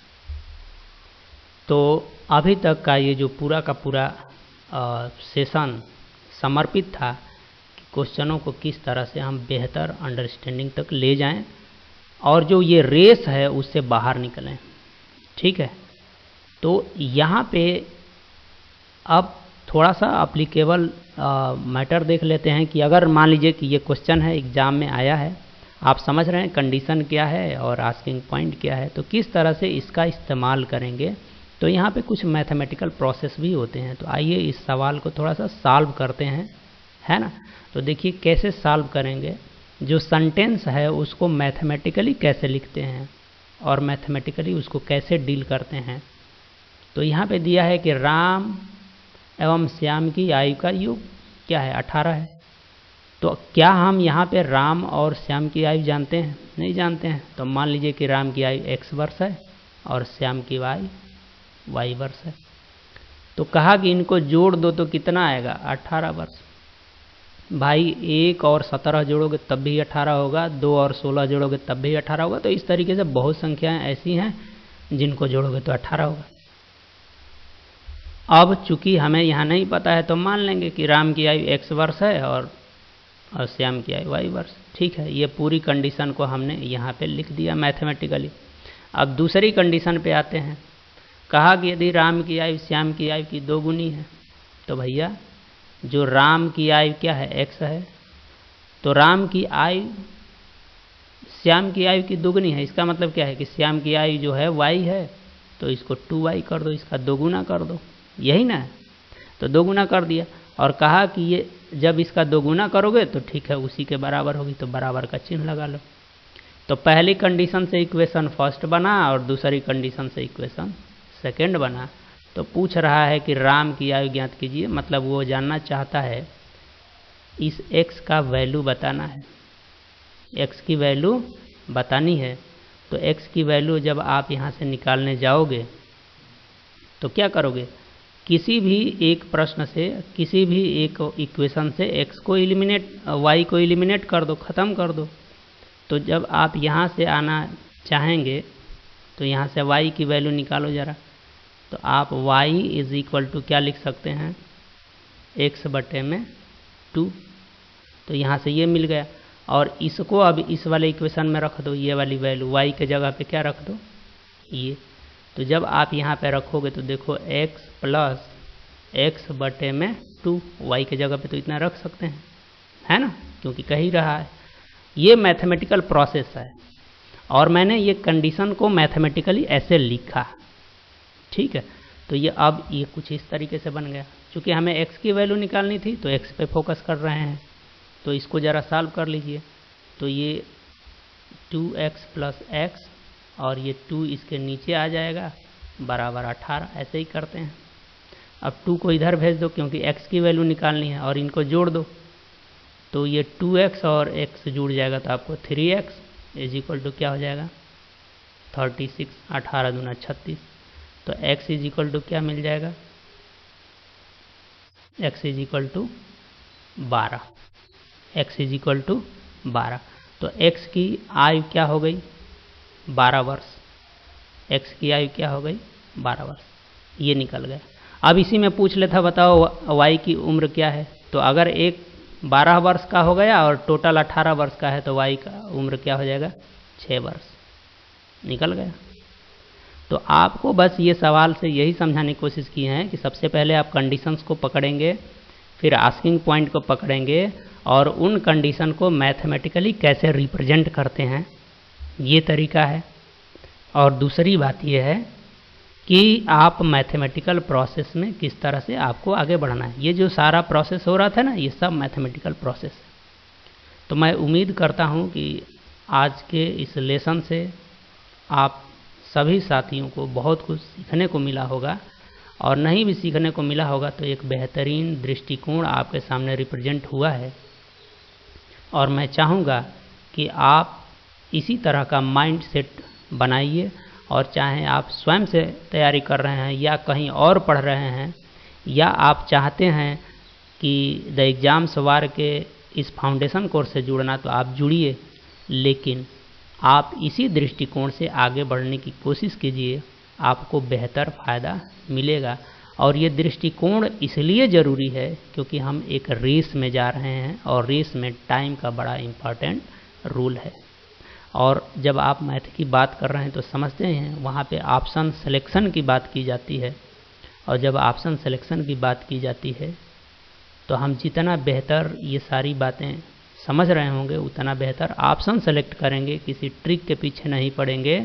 तो अभी तक का ये जो पूरा का पूरा सेशन समर्पित था कि क्वेश्चनों को किस तरह से हम बेहतर अंडरस्टैंडिंग तक ले जाएं और जो ये रेस है उससे बाहर निकलें, ठीक है। तो यहाँ पे अब थोड़ा सा अप्लीकेबल मैटर देख लेते हैं कि अगर मान लीजिए कि ये क्वेश्चन है, एग्ज़ाम में आया है आप समझ रहे हैं कंडीशन क्या है और आस्किंग पॉइंट क्या है, तो किस तरह से इसका इस्तेमाल करेंगे। तो यहाँ पे कुछ मैथमेटिकल प्रोसेस भी होते हैं, तो आइए इस सवाल को थोड़ा सा सॉल्व करते हैं, है ना। तो देखिए कैसे सॉल्व करेंगे, जो सेंटेंस है उसको मैथमेटिकली कैसे लिखते हैं और मैथमेटिकली उसको कैसे डील करते हैं। तो यहाँ पे दिया है कि राम एवं श्याम की आयु का योग क्या है, 18 है। तो क्या हम यहाँ पे राम और श्याम की आयु जानते हैं? नहीं जानते हैं। तो मान लीजिए कि राम की आयु x वर्ष है और श्याम की आयु y वर्ष है। तो कहा कि इनको जोड़ दो तो कितना आएगा, 18 वर्ष। भाई 1 और 17 जोड़ोगे तब भी 18 होगा, 2 और 16 जोड़ोगे तब भी 18 होगा। तो इस तरीके से बहुत संख्याएं ऐसी हैं जिनको जोड़ोगे तो 18 होगा। अब चूंकि हमें यहाँ नहीं पता है तो मान लेंगे कि राम की आयु x वर्ष है और श्याम की आयु y वर्ष। ठीक है, ये पूरी कंडीशन को हमने यहाँ पे लिख दिया मैथमेटिकली। अब दूसरी कंडीशन पे आते हैं। कहा कि यदि राम की आयु श्याम की आयु की 2 गुनी है, तो भैया जो राम की आयु क्या है, x है, तो राम की आयु श्याम की आयु की 2 गुनी है। इसका मतलब क्या है कि श्याम की आयु जो है y है, तो इसको 2y कर दो, इसका 2 गुना कर दो, यही ना है। तो 2 गुना कर दिया और कहा कि ये जब इसका 2 गुना करोगे तो ठीक है उसी के बराबर होगी, तो बराबर का चिन्ह लगा लो। तो पहली कंडीशन से इक्वेशन फर्स्ट बना और दूसरी कंडीशन से इक्वेशन सेकंड बना। तो पूछ रहा है कि राम की आयु ज्ञात कीजिए, मतलब वो जानना चाहता है इस x का वैल्यू बताना है, x की वैल्यू बतानी है। तो x की वैल्यू जब आप यहाँ से निकालने जाओगे तो क्या करोगे, किसी भी एक प्रश्न से, किसी भी एक इक्वेशन से x को एलिमिनेट, y को एलिमिनेट कर दो, ख़त्म कर दो। तो जब आप यहाँ से आना चाहेंगे तो यहाँ से y की वैल्यू निकालो ज़रा। तो आप y इज इक्वल टू क्या लिख सकते हैं, x बटे में 2। तो यहाँ से ये मिल गया और इसको अब इस वाले इक्वेशन में रख दो, ये वाली वैल्यू y के जगह पे क्या रख दो, ये। तो जब आप यहाँ पे रखोगे तो देखो x प्लस x बटे में 2, y के जगह पे तो इतना रख सकते हैं, है ना, क्योंकि कह ही रहा है। ये मैथमेटिकल प्रोसेस है और मैंने ये कंडीशन को मैथमेटिकली ऐसे लिखा, ठीक है। तो ये अब ये कुछ इस तरीके से बन गया। चूँकि हमें x की वैल्यू निकालनी थी तो x पे फोकस कर रहे हैं, तो इसको ज़रा सॉल्व कर लीजिए। तो ये 2x प्लस x और ये 2 इसके नीचे आ जाएगा बराबर 18, ऐसे ही करते हैं। अब 2 को इधर भेज दो क्योंकि x की वैल्यू निकालनी है और इनको जोड़ दो। तो ये 2x और x जुड़ जाएगा तो आपको 3x इज इक्वल टू क्या हो जाएगा, 36, 18 दूना 36। तो x इज इक्वल टू क्या मिल जाएगा, x is equal to 12, x is equal to 12। तो x की आयु क्या हो गई, 12 वर्ष। x की आयु क्या हो गई, 12 वर्ष, ये निकल गया। अब इसी में पूछ लेता, बताओ y की उम्र क्या है। तो अगर एक 12 वर्ष का हो गया और टोटल 18 वर्ष का है तो y का उम्र क्या हो जाएगा, 6 वर्ष, निकल गया। तो आपको बस ये सवाल से यही समझाने की कोशिश की है कि सबसे पहले आप कंडीशंस को पकड़ेंगे, फिर आस्किंग पॉइंट को पकड़ेंगे और उन कंडीशन को मैथमेटिकली कैसे रिप्रेजेंट करते हैं, ये तरीका है। और दूसरी बात यह है कि आप मैथमेटिकल प्रोसेस में किस तरह से आपको आगे बढ़ना है। ये जो सारा प्रोसेस हो रहा था ना, ये सब मैथमेटिकल प्रोसेस है। तो मैं उम्मीद करता हूँ कि आज के इस लेसन से आप सभी साथियों को बहुत कुछ सीखने को मिला होगा, और नहीं भी सीखने को मिला होगा तो एक बेहतरीन दृष्टिकोण आपके सामने रिप्रेजेंट हुआ है। और मैं चाहूँगा कि आप इसी तरह का माइंड सेट बनाइए, और चाहे आप स्वयं से तैयारी कर रहे हैं या कहीं और पढ़ रहे हैं, या आप चाहते हैं कि द एग्ज़ाम्स वार के इस फाउंडेशन कोर्स से जुड़ना, तो आप जुड़िए, लेकिन आप इसी दृष्टिकोण से आगे बढ़ने की कोशिश कीजिए, आपको बेहतर फ़ायदा मिलेगा। और ये दृष्टिकोण इसलिए ज़रूरी है क्योंकि हम एक रेस में जा रहे हैं और रेस में टाइम का बड़ा इम्पॉर्टेंट रोल है। और जब आप मैथ की बात कर रहे हैं तो समझते हैं वहाँ पे ऑप्शन सिलेक्शन की बात की जाती है, और जब ऑप्शन सिलेक्शन की बात की जाती है तो हम जितना बेहतर ये सारी बातें समझ रहे होंगे उतना बेहतर ऑप्शन सेलेक्ट करेंगे। किसी ट्रिक के पीछे नहीं पड़ेंगे,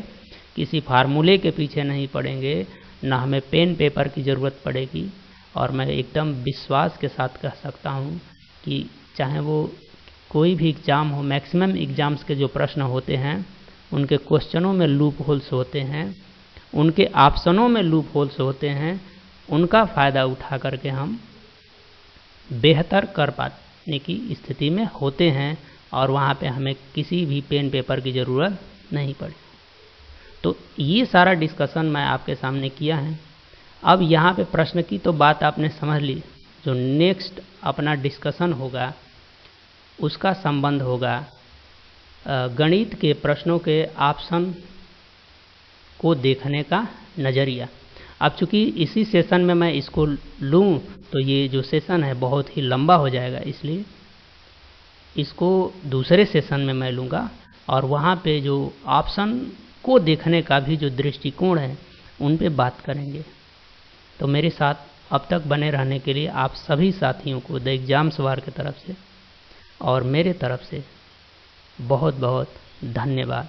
किसी फार्मूले के पीछे नहीं पड़ेंगे, ना हमें पेन पेपर की ज़रूरत पड़ेगी। और मैं एकदम विश्वास के साथ कह सकता हूँ कि चाहे वो कोई भी एग्ज़ाम हो, मैक्सिमम एग्ज़ाम्स के जो प्रश्न होते हैं उनके क्वेश्चनों में लूप होल्स होते हैं, उनके ऑप्शनों में लूप होल्स होते हैं। उनका फ़ायदा उठा करके हम बेहतर कर पाने की स्थिति में होते हैं और वहाँ पे हमें किसी भी पेन पेपर की ज़रूरत नहीं पड़ी। तो ये सारा डिस्कशन मैं आपके सामने किया है। अब यहाँ पे प्रश्न की तो बात आपने समझ ली। जो नेक्स्ट अपना डिस्कशन होगा उसका संबंध होगा गणित के प्रश्नों के ऑप्शन को देखने का नज़रिया। अब चूँकि इसी सेशन में मैं इसको लूँ तो ये जो सेशन है बहुत ही लंबा हो जाएगा, इसलिए इसको दूसरे सेशन में मैं लूँगा और वहाँ पे जो ऑप्शन को देखने का भी जो दृष्टिकोण है उन पे बात करेंगे। तो मेरे साथ अब तक बने रहने के लिए आप सभी साथियों को द एग्जाम्स वार की तरफ से और मेरे तरफ से बहुत बहुत धन्यवाद।